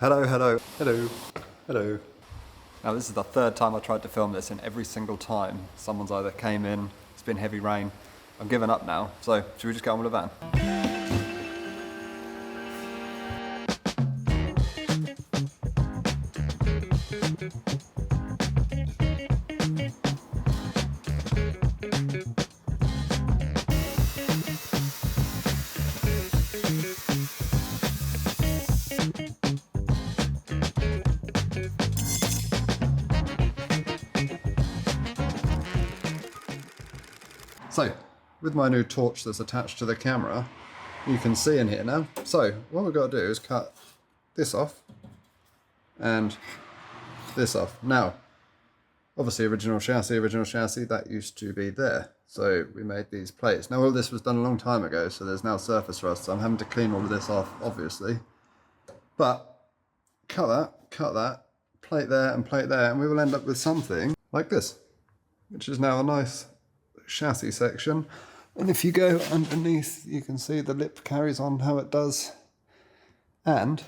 Hello, hello, hello, hello. Now this is the third time I tried to film this, and every single time someone's either came in, it's been heavy rain. I'm giving up now, so should we just get on with the van? So, with my new torch that's attached to the camera, you can see in here now. So, what we've got to do is cut this off and this off. Now, obviously original chassis, that used to be there. So we made these plates. Now all this was done a long time ago, so there's now surface rust, so I'm having to clean all of this off, obviously. But cut that, plate there, and we will end up with something like this, which is now a nice chassis section. And if you go underneath, you can see the lip carries on how it does, and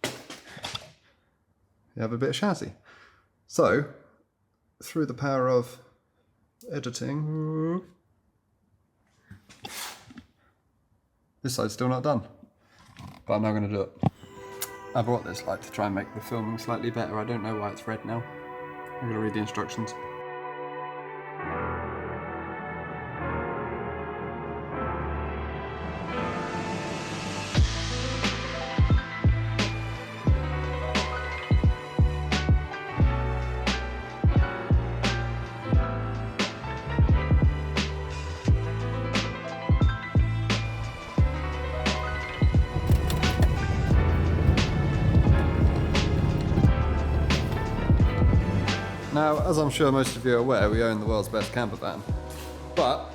you have a bit of chassis. So through the power of editing, this side's still not done, but I'm now going to do it. I brought this light to try and make the filming slightly better. I don't know why it's red now. I'm going to read the instructions. Now, as I'm sure most of you are aware, we own the world's best camper van. But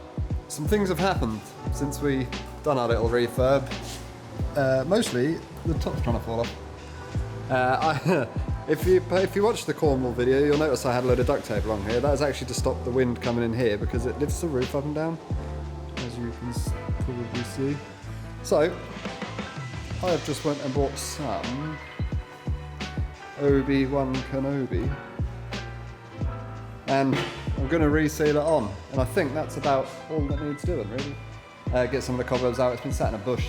some things have happened since we done our little refurb. Mostly, the top's trying to fall off. If you watch the Cornwall video, you'll notice I had a load of duct tape along here. That is actually to stop the wind coming in here because it lifts the roof up and down, as you can probably see. So, I have just went and bought some Obi-Wan Kenobi. And I'm going to reseal it on, and I think that's about all that needs doing, really. Get some of the cobwebs out. It's been sat in a bush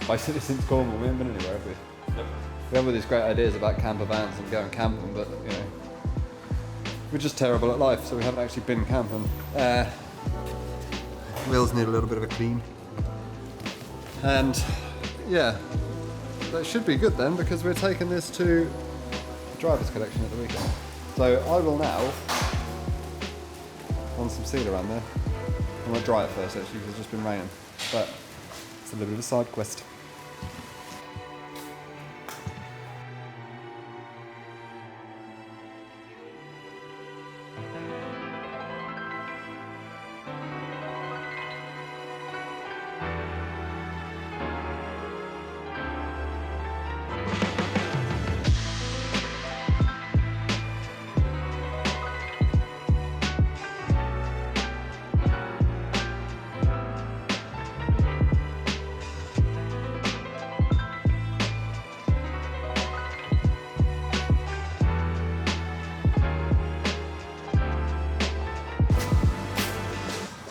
basically since Cornwall. We haven't been anywhere, have we? Nope. We have all these great ideas about camper vans and going camping, but you know, we're just terrible at life, so we haven't actually been camping. Wheels need a little bit of a clean, and yeah, that should be good then, because we're taking this to the driver's collection at the weekend. So I will now run some seal around there. I'm going to dry it first actually because it's just been raining, but it's a little bit of a side quest.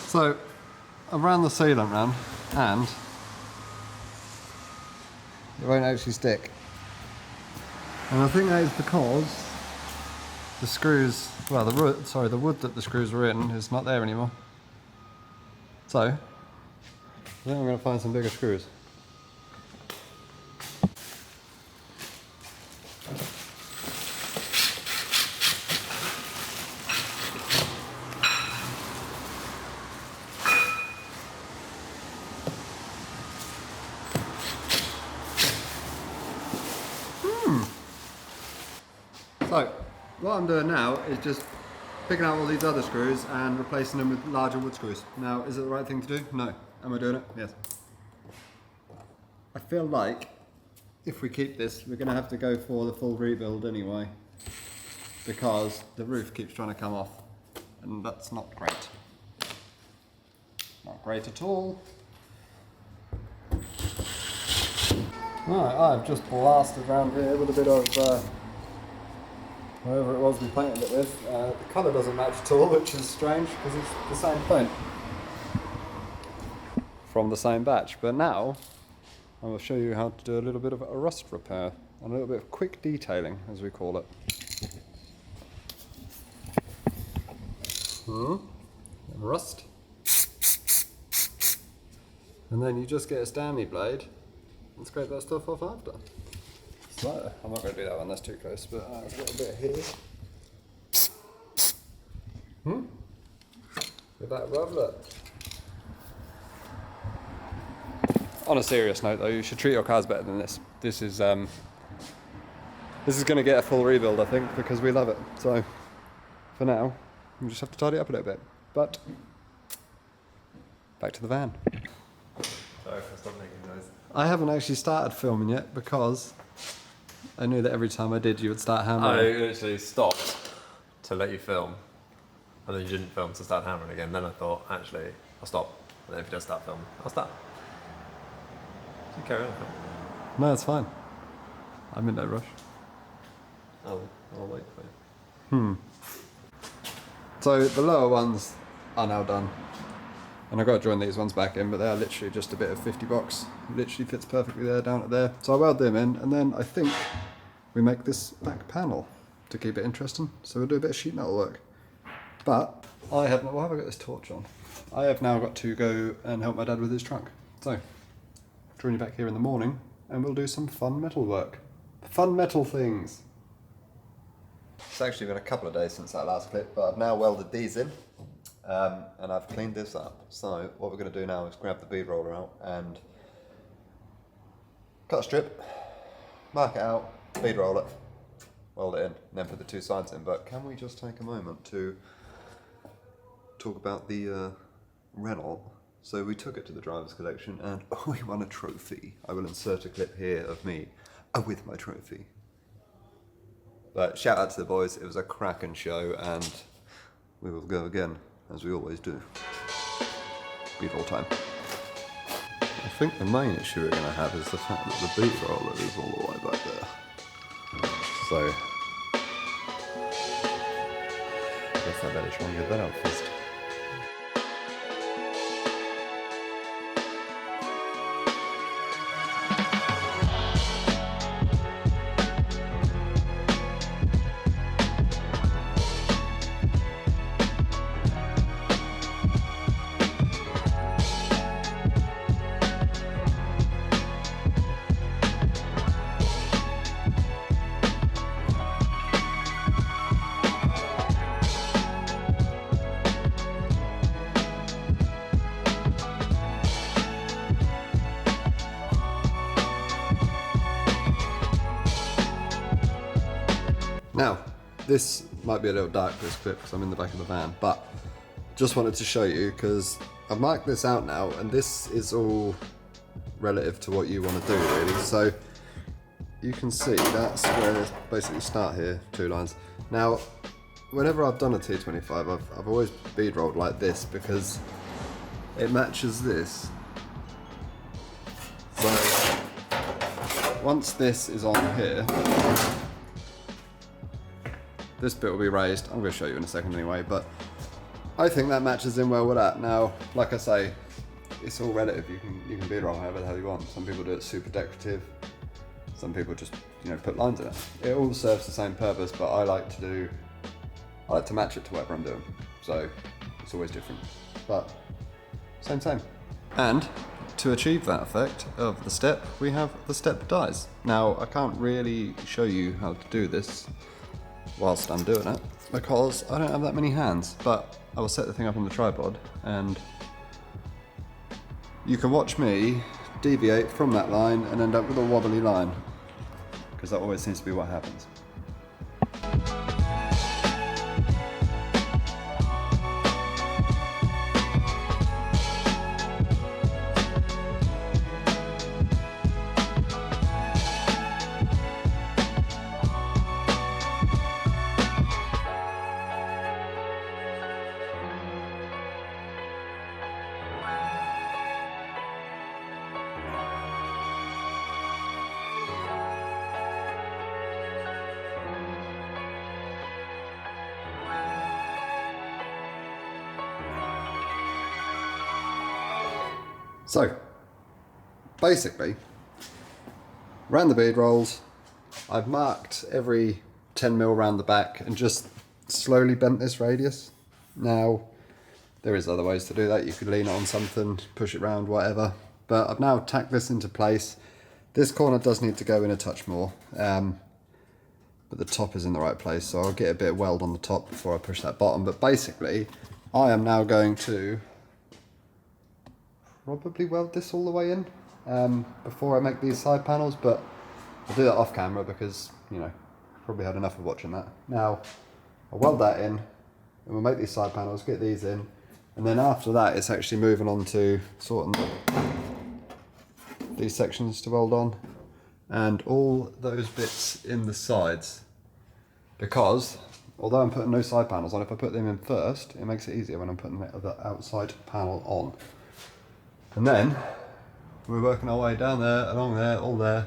So I ran the sealant round and it won't actually stick. And I think that is because the screws, well the wood that the screws were in is not there anymore. So I think I'm going to find some bigger screws. So, what I'm doing now is just picking out all these other screws and replacing them with larger wood screws. Now, is it the right thing to do? No. Am I doing it? Yes. I feel like if we keep this, we're going to have to go for the full rebuild anyway, because the roof keeps trying to come off, and that's not great. Not great at all. Right, I've just blasted around here with a bit of whatever it was we painted it with. The colour doesn't match at all, which is strange because it's the same paint from the same batch. But now I will show you how to do a little bit of a rust repair and a little bit of quick detailing, as we call it. And rust. And then you just get a Stanley blade and scrape that stuff off after. So, I'm not going to do that one, that's too close, but I've got a bit here. With that rub, look. On a serious note though, you should treat your cars better than this. This is going to get a full rebuild, I think, because we love it. So, for now, we just have to tidy it up a little bit. But, back to the van. Sorry if I stopped making noise. I haven't actually started filming yet because I knew that every time I did you would start hammering. I literally stopped to let you film, and then you didn't film to start hammering again. Then I thought, actually, I'll stop. And then if you don't start filming, I'll start. So you carry on. No, it's fine. I'm in no rush. I'll wait for you. So the lower ones are now done. And I've got to join these ones back in, but they are literally just a bit of 50 box. Literally fits perfectly there, down at there. So I weld them in, and then I think we make this back panel to keep it interesting. So we'll do a bit of sheet metal work. But why have I got this torch on? I have now got to go and help my dad with his trunk. So, join you back here in the morning, and we'll do some fun metal work. Fun metal things. It's actually been a couple of days since that last clip, but I've now welded these in. And I've cleaned this up. So what we're going to do now is grab the bead roller out and cut a strip, mark it out, bead roll it, weld it in, and then put the two sides in. But can we just take a moment to talk about the Renault? So we took it to the driver's collection and we won a trophy. I will insert a clip here of me with my trophy. But shout out to the boys, it was a cracking show and we will go again, as we always do. Bead roll time. I think the main issue we're going to have is the fact that the bead roller is all the way back there. So, I guess I better try and get that out first. Now, this might be a little dark, this clip, because I'm in the back of the van, but just wanted to show you, because I've marked this out now, and this is all relative to what you want to do, really. So, you can see that's where it's basically start here, 2 lines. Now, whenever I've done a T25, I've always bead rolled like this, because it matches this. So, once this is on here, this bit will be raised. I'm going to show you in a second anyway, but I think that matches in well with that. Now, like I say, it's all relative. You can bead roll however the hell you want. Some people do it super decorative. Some people just, put lines in it. It all serves the same purpose, but I like to match it to whatever I'm doing. So it's always different, but same. And to achieve that effect of the step, we have the step dies. Now, I can't really show you how to do this whilst I'm doing it, because I don't have that many hands, but I will set the thing up on the tripod and you can watch me deviate from that line and end up with a wobbly line, because that always seems to be what happens. So, basically, ran the bead rolls. I've marked every 10mm around the back and just slowly bent this radius. Now, there is other ways to do that. You could lean it on something, push it round, whatever. But I've now tacked this into place. This corner does need to go in a touch more, but the top is in the right place, so I'll get a bit of weld on the top before I push that bottom. But basically, I am now going to probably weld this all the way in before I make these side panels, but I'll do that off camera because, you know, probably had enough of watching that. Now, I'll weld that in, and we'll make these side panels, get these in, and then after that it's actually moving on to sorting these sections to weld on, and all those bits in the sides, because although I'm putting no side panels on, if I put them in first, it makes it easier when I'm putting the outside panel on. And then we're working our way down there, along there, all there,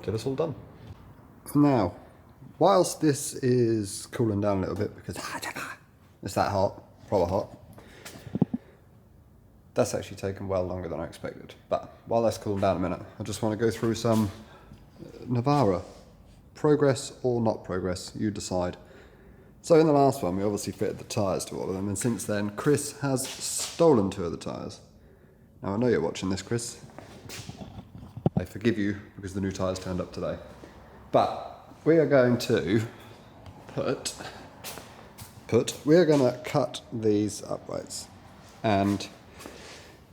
till it's all done. Now, whilst this is cooling down a little bit because it's that hot, proper hot, that's actually taken well longer than I expected. But while that's cooling down a minute, I just want to go through some Navara. Progress or not progress, you decide. So in the last one, we obviously fitted the tyres to all of them, and since then, Chris has stolen 2 of the tyres. Now, I know you're watching this, Chris. I forgive you because the new tyres turned up today. But we are going to we're going to cut these uprights and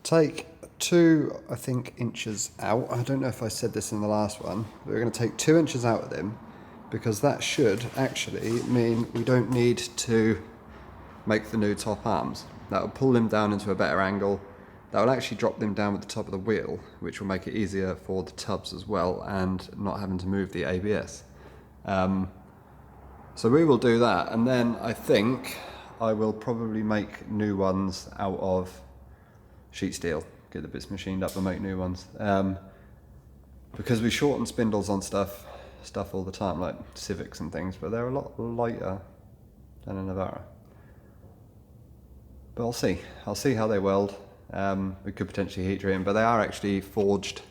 take 2, I think, inches out. I don't know if I said this in the last one, but we're going to take 2 inches out of them because that should actually mean we don't need to make the new top arms. That will pull them down into a better angle. That will actually drop them down with the top of the wheel, which will make it easier for the tubs as well and not having to move the ABS. So we will do that, and then I think I will probably make new ones out of sheet steel. Get the bits machined up and make new ones. Because we shorten spindles on stuff all the time, like Civics and things, but they're a lot lighter than a Navara. But I'll see how they weld. We could potentially heat treat them, but they are actually forged.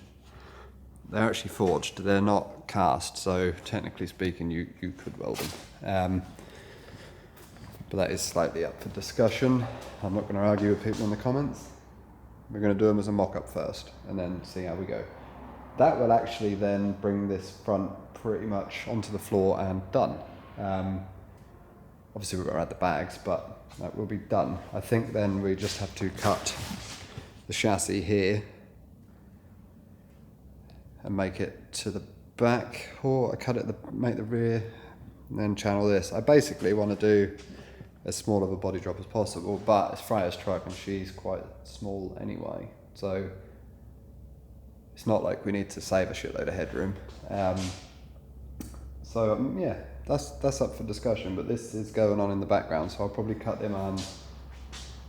They're actually forged. They're not cast, so technically speaking, you could weld them. But that is slightly up for discussion. I'm not going to argue with people in the comments. We're going to do them as a mock-up first, and then see how we go. That will actually then bring this front pretty much onto the floor and done. Obviously we've got to add the bags, but that will be done. I think then we just have to cut the chassis here and make it to the back, or I cut it make the rear and then channel this. I basically want to do as small of a body drop as possible, but it's Freya's truck and she's quite small anyway, so it's not like we need to save a shitload of headroom. Yeah, that's up for discussion, but this is going on in the background, so I'll probably cut them arms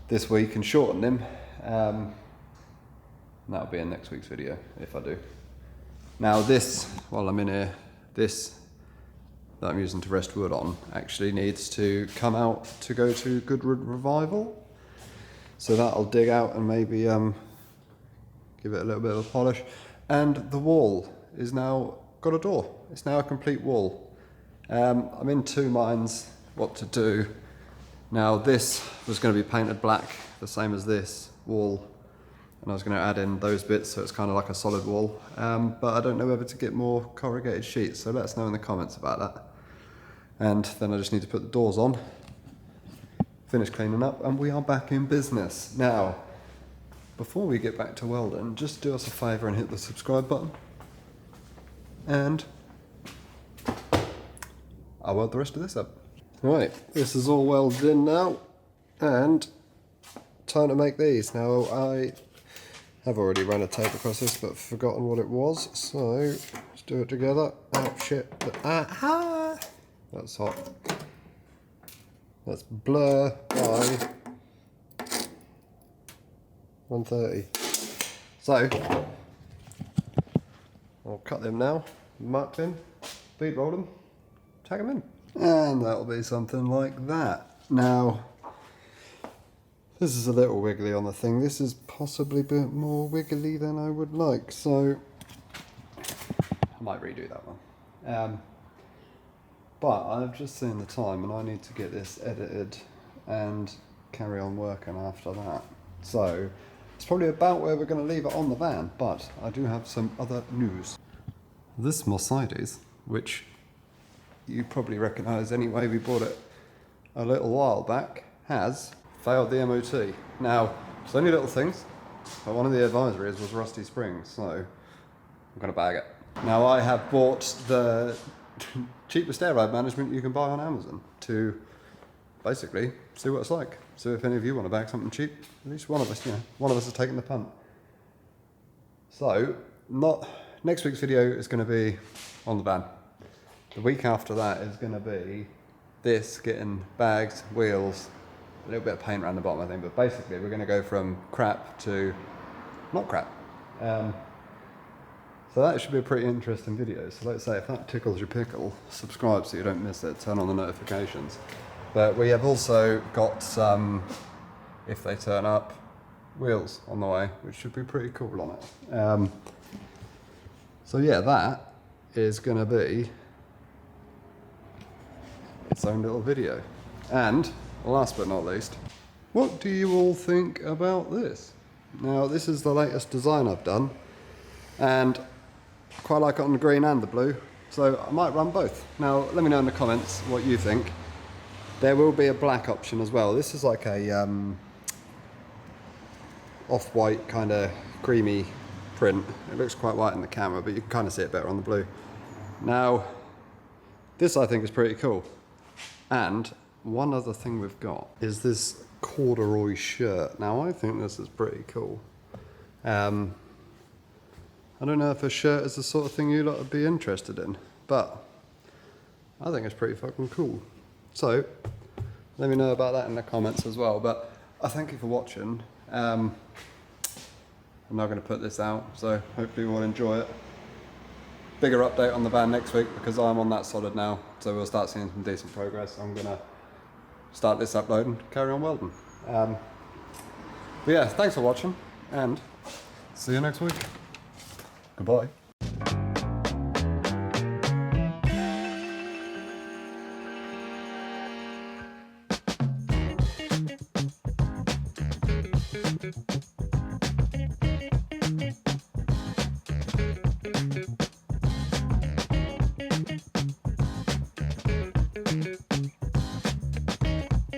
this week and shorten them. That'll be in next week's video if I do. Now this, while I'm in here, this that I'm using to rest wood on actually needs to come out to go to Goodwood Revival. So that'll dig out and maybe give it a little bit of a polish. And the wall is now got a door. It's now a complete wall. I'm in 2 minds what to do. Now this was going to be painted black, the same as this wall. And I was going to add in those bits so it's kind of like a solid wall. But I don't know whether to get more corrugated sheets, so let us know in the comments about that. And then I just need to put the doors on, finish cleaning up, and we are back in business. Now, before we get back to welding, just do us a favour and hit the subscribe button. And I'll weld the rest of this up. Right, this is all welded in now, and time to make these. Now, I have already run a tape across this, but forgotten what it was, so let's do it together. Oh shit, that's hot. That's blur by 130. So, I'll cut them now, mark them, bead roll them, tag them in. And that'll be something like that. Now, This is a little wiggly on the thing. This is possibly a bit more wiggly than I would like, so I might redo that one. But I've just seen the time and I need to get this edited and carry on working after that. So it's probably about where we're going to leave it on the van, but I do have some other news. This Mercedes, which you probably recognise anyway, we bought it a little while back, has failed the MOT. Now, it's only little things, but one of the advisories was rusty springs, so I'm going to bag it. Now, I have bought the cheapest air ride management you can buy on Amazon to basically see what it's like. So if any of you want to bag something cheap, at least one of us, one of us is taking the punt. So, next week's video is going to be on the van. The week after that is going to be this getting bags, wheels, a little bit of paint around the bottom, I think, but basically we're going to go from crap to not crap. So that should be a pretty interesting video. So let's say if that tickles your pickle, subscribe so you don't miss it, turn on the notifications. But we have also got some, if they turn up, wheels on the way, which should be pretty cool on it. So yeah, that is going to be its own little video. And last but not least, what do you all think about this? Now, this is the latest design I've done, and I quite like it on the green and the blue, so I might run both. Now, let me know in the comments what you think. There will be a black option as well. This is like a off-white kind of creamy print. It looks quite white in the camera, but you can kind of see it better on the blue. Now, this I think is pretty cool. And one other thing we've got is this corduroy shirt. Now, I think this is pretty cool. I don't know if a shirt is the sort of thing you lot would be interested in, but I think it's pretty fucking cool. So, let me know about that in the comments as well. But I thank you for watching. I'm not going to put this out, so hopefully you will enjoy it. Bigger update on the van next week because I'm on that solid now, so we'll start seeing some decent progress. I'm going to start this upload and carry on welding. But yeah, thanks for watching, and see you next week. Goodbye.